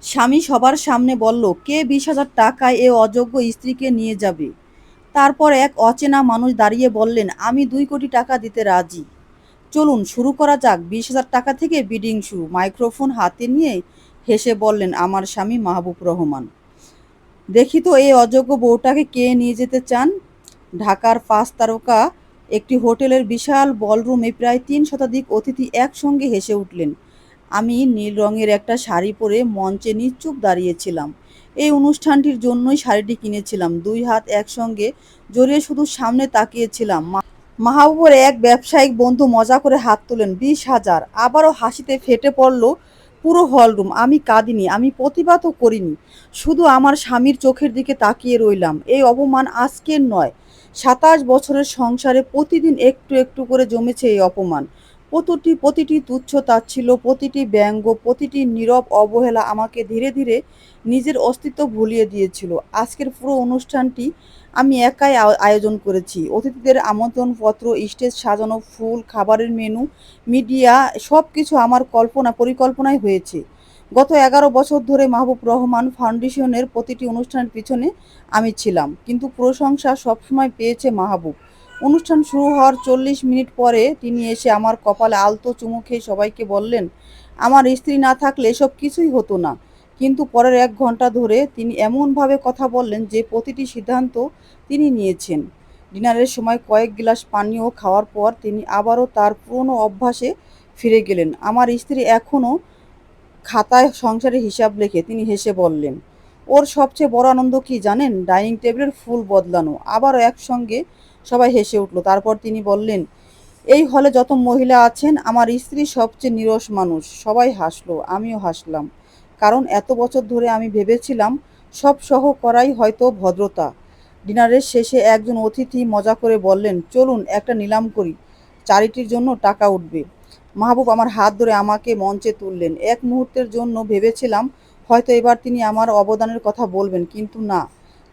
স্বামী সবার সামনে বলল, কে 20,000 টাকায় এ অযোগ্য স্ত্রীকে নিয়ে যাবে? তারপর এক অচেনা মানুষ দাঁড়িয়ে বললেন, আমি 2 কোটি টাকা দিতে রাজি। চলুন শুরু করা যাক। 20,000 টাকা থেকে বিডিং শুরু। মাইক্রোফোন হাতে নিয়ে হেসে বললেন আমার স্বামী মাহবুব রহমান। দেখি তো এই অযোগ্য বউটাকে কে নিয়ে যেতে চান? ঢাকার 5 তারকা একটি হোটেলের বিশাল বলরুমে প্রায় 3 শতাধিক অতিথি একসঙ্গে হেসে উঠলেন। আমি নীল রঙের একটা শাড়ি পরে মঞ্চে নিশ্চুপ দাঁড়িয়েছিলাম। এই অনুষ্ঠানটির জন্যই শাড়িটি কিনেছিলাম। 2 হাত একসঙ্গে জড়িয়ে শুধু সামনে তাকিয়েছিলাম। মাহবুবের এক ব্যবসায়িক বন্ধু মজা করে হাত তোলেন। 20,000! আবারও হাসিতে ফেটে পড়ল পুরো হলরুম। আমি কাঁদিনি, আমি প্রতিবাদও করিনি। শুধু আমার স্বামীর চোখের দিকে তাকিয়ে রইলাম। এই অপমান আজকের নয়, 27 বছরের সংসারে প্রতিদিন একটু একটু করে জমেছে এই অপমান। প্রতিটি তুচ্ছ-তাচ্ছিল্য, প্রতিটি ব্যঙ্গ, প্রতিটি নীরব অবহেলা আমাকে ধীরে ধীরে নিজের অস্তিত্ব ভুলিয়ে দিয়েছিল। আজকের পুরো অনুষ্ঠানটি আমি একাই আয়োজন করেছি। অতিথিদের আমন্ত্রণপত্র, স্টেজ সাজানো, ফুল, খাবারের মেনু, মিডিয়া সবকিছু আমার পরিকল্পনায় হয়েছে। গত 11 বছর ধরে মাহবুব রহমান ফাউন্ডেশনের প্রতিটি অনুষ্ঠানের পিছনে আমি ছিলাম। কিন্তু প্রশংসা সবসময় পেয়েছে মাহবুব। অনুষ্ঠান শুরু হওয়ার 40 মিনিট পরে তিনি এসে আমার কপালে আলতো চুমু খেয়ে সবাইকে বললেন, আমার স্ত্রী না থাকলে এসব কিছুই হতো না। কিন্তু পরের 1 ঘন্টা ধরে তিনি এমনভাবে কথা বললেন যে প্রতিটি সিদ্ধান্ত তিনি নিয়েছেন। ডিনারের সময় কয়েক গ্লাস পানীয় খাওয়ার পর তিনি আবারও তার পুরনো অভ্যাসে ফিরে গেলেন। আমার স্ত্রী এখনও খাতায় সংসারের হিসাব লেখে। তিনি হেসে বললেন, ওর সবচেয়ে বড় আনন্দ কি জানেন? ডাইনিং টেবিলের ফুল বদলানো। আবারও একসঙ্গে সবাই হেসে উঠল। তারপর তিনি বললেন, এই হলে যত মহিলা আছেন, আমার স্ত্রী সবচেয়ে নিরস মানুষ। সবাই হাসলো, আমিও হাসলাম। কারণ এত বছর ধরে আমি ভেবেছিলাম সব সহ করাই হয়তো ভদ্রতা। ডিনারের শেষে একজন অতিথি মজা করে বললেন, চলুন একটা নিলাম করি, চারিটির জন্য টাকা উঠবে। মাহবুব আমার হাত ধরে আমাকে মঞ্চে তুললেন। এক মুহূর্তের জন্য ভেবেছিলাম হয়তো এবার তিনি আমার অবদানের কথা বলবেন, কিন্তু না।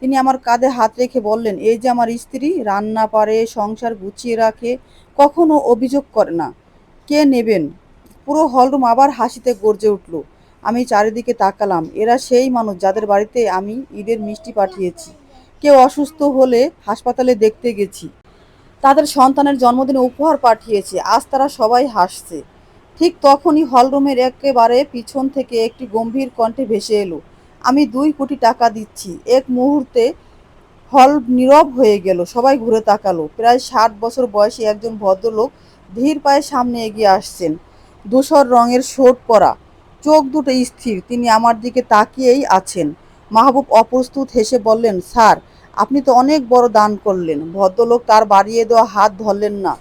তিনি আমার কাঁধে হাত রেখে বললেন, এই যে আমার স্ত্রী, রান্না পারে, সংসার গুছিয়ে রাখে, কখনো অভিযোগ করে না। কে নেবেন? পুরো হলরুম আবার হাসিতে গর্জে উঠল। আমি চারিদিকে তাকালাম। এরা সেই মানুষ যাদের বাড়িতে আমি ঈদের মিষ্টি পাঠিয়েছি, কেউ অসুস্থ হলে হাসপাতালে দেখতে গেছি, তাদের সন্তানের জন্মদিনে উপহার পাঠিয়েছি। আজ তারা সবাই হাসছে। ঠিক তখনই হলরুমের একেবারে পিছন থেকে একটি গম্ভীর কণ্ঠে ভেসে এলো, আমি 2 কোটি টাকা দিচ্ছি। এক মুহূর্তে হল নীরব হয়ে গেল। সবাই ঘুরে তাকালো। প্রায় 60 বছর বয়সী একজন ভদ্রলোক ধীর পায়ে সামনে এগিয়ে আসছেন। ধূসর রঙের শোট পরা, চোখ দুটো স্থির। তিনি আমার দিকে তাকিয়েই আছেন। মাহবুব অপ্রস্তুত হেসে বললেন, স্যার, আপনি তো অনেক বড় দান করলেন। ভদ্রলোক তার বাড়িয়ে দেওয়া হাত ধরলেন না।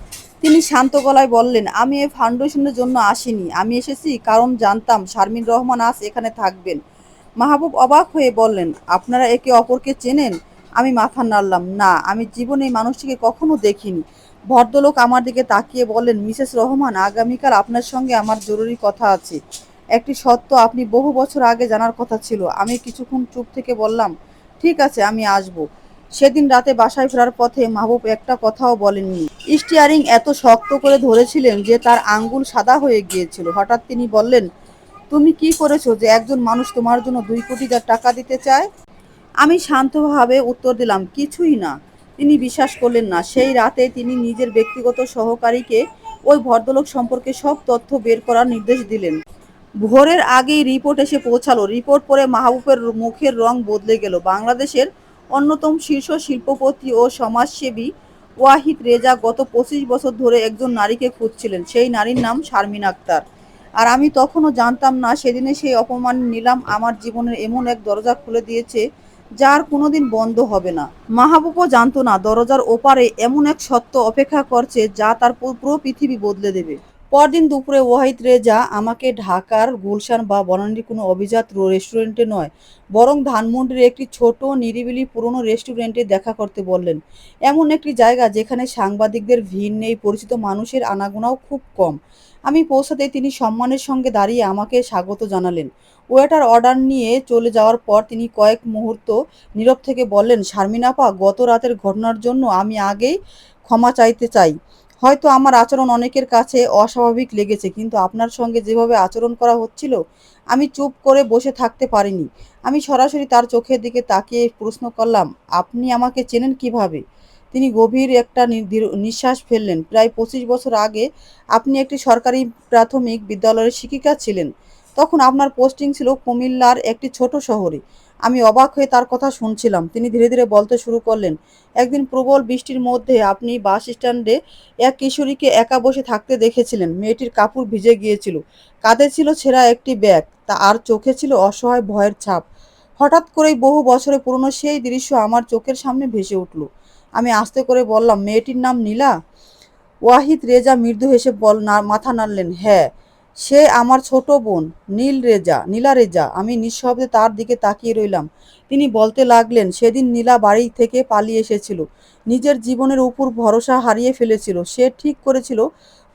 তিনি শান্ত গলায় বললেন, আমি এই ফাউন্ডেশনের জন্য আসিনি। আমি এসেছি কারণ জানতাম শারমিন রহমান আজ এখানে থাকবেন। মাহবুব অবাক হয়ে বললেন, আপনারা একে অপরকে চেনেন? আমি মাথা নাড়লাম। না, আমি জীবনে এই মানুষটিকে কখনো দেখিনি। ভদ্রলোক আমার দিকে তাকিয়ে বললেন, মিসেস রহমান, আগামীকাল আপনার সঙ্গে আমার জরুরি কথা আছে। একটি সত্য আপনি বহু বছর আগে জানার কথা ছিল। আমি কিছুক্ষণ চুপ থেকে বললাম, ঠিক আছে, আমি আসব। সেদিন রাতে বাসায় ফেরার পথে মাহবুব একটা কথাও বলেননি। স্টিয়ারিং এত শক্ত করে ধরেছিলেন যে তার আঙ্গুল সাদা হয়ে গিয়েছিল। হঠাৎ তিনি বললেন, তুমি কি করেছো যে একজন মানুষ তোমার জন্য 2 কোটি টাকা দিতে চায়? আমি শান্তভাবে উত্তর দিলাম, কিছুই না। তিনি বিশ্বাস করলেন না। সেই রাতে তিনি নিজের ব্যক্তিগত সহকারীকে ওই ভদ্রলোক সম্পর্কে সব তথ্য বের করার নির্দেশ দিলেন। ভোরের আগেই রিপোর্ট এসে পৌঁছালো। রিপোর্ট পড়ে মাহবুবের মুখের রং বদলে গেল। বাংলাদেশের অন্যতম শীর্ষ শিল্পপতি ও সমাজসেবী ওয়াহিদ রেজা গত 25 বছর ধরে একজন নারীকে খুঁজছিলেন। সেই নারীর নাম শারমিন আক্তার। আর আমি তখনও জানতাম না সেদিনে সেই অপমান নিলাম আমার জীবনের এমন এক দরজা খুলে দিয়েছে যার কোনোদিন বন্ধ হবে না। মাহবুবও জানতো না দরজার ওপারে এমন এক সত্য অপেক্ষা করছে যা তার পুরো পৃথিবী বদলে দেবে। পরদিন দুপুরে ওয়াহিদ রেজা আমাকে ঢাকার গুলশান বা বনানীর কোনো অভিজাত রেস্টুরেন্টে নয়, বরং ধানমন্ডির একটি ছোট নিরিবিলি পুরনো রেস্টুরেন্টে দেখা করতে বললেন। এমন একটি জায়গা যেখানে সাংবাদিকদের ভিড় নেই, পরিচিত মানুষের আনাগোনাও খুব কম। আমি পৌঁছাতেই তিনি সম্মানের সঙ্গে দাঁড়িয়ে আমাকে স্বাগত জানালেন। ওয়েটার অর্ডার নিয়ে চলে যাওয়ার পর তিনি কয়েক মুহূর্ত নীরব থেকে বললেন, শারমিন আপা, গত রাতের ঘটনার জন্য আমি আগেই ক্ষমা চাইতে চাই। হয়তো আমার আচরণ অনেকের কাছে অস্বাভাবিক লেগেছে, কিন্তু আপনার সঙ্গে যেভাবে আচরণ করা হচ্ছিল, আমি চুপ করে বসে থাকতে পারিনি। আমি সরাসরি তার চোখের দিকে তাকিয়ে প্রশ্ন করলাম, আপনি আমাকে চেনেন কিভাবে? তিনি গভীর একটা নিঃশ্বাস ফেললেন। প্রায় 25 বছর আগে আপনি একটি সরকারি প্রাথমিক বিদ্যালয়ের শিক্ষিকা ছিলেন। তখন আপনার পোস্টিং ছিল কুমিল্লার একটি ছোট শহরে। আমি অবাক হয়ে তার কথা শুনছিলাম। তিনি ধীরে ধীরে বলতে শুরু করলেন, একদিন প্রবল বৃষ্টির মধ্যে আপনি বাস স্ট্যান্ডে এক কিশোরীকে একা বসে থাকতে দেখেছিলেন। মেয়েটির কাপড় ভিজে গিয়েছিল, কাঁধে ছিল ছেঁড়া একটি ব্যাগ, আর চোখে ছিল অসহায় ভয়ের ছাপ। হঠাৎ করেই বহু বছরের পুরনো সেই দৃশ্য আমার চোখের সামনে ভেসে উঠল। আমি আস্তে করে বললাম, মেয়েটির নাম নীলা? ওয়াহিদ রেজা মৃদু হেসে মাথা নাড়লেন। হ্যাঁ, সে আমার ছোট বোন, নীলা রেজা। আমি নিঃশব্দে তার দিকে তাকিয়ে রইলাম। তিনি বলতে লাগলেন, সেদিন নীলা বাড়ি থেকে পালিয়ে এসেছিল। নিজের জীবনের উপর ভরসা হারিয়ে ফেলেছিল। সে ঠিক করেছিল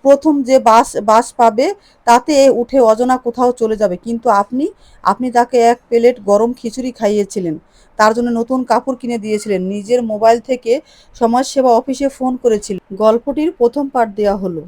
প্রথম যে বাস পাবে তাতে উঠে অজানা কোথাও চলে যাবে। কিন্তু আপনি তাকে এক প্লেট গরম খিচুড়ি খাইয়েছিলেন, তার জন্য নতুন কাপড় কিনে দিয়েছিলেন, নিজের মোবাইল থেকে সমাজসেবা অফিসে ফোন করেছিলেন। গল্পটির প্রথম পার্ট দেয়া হলো।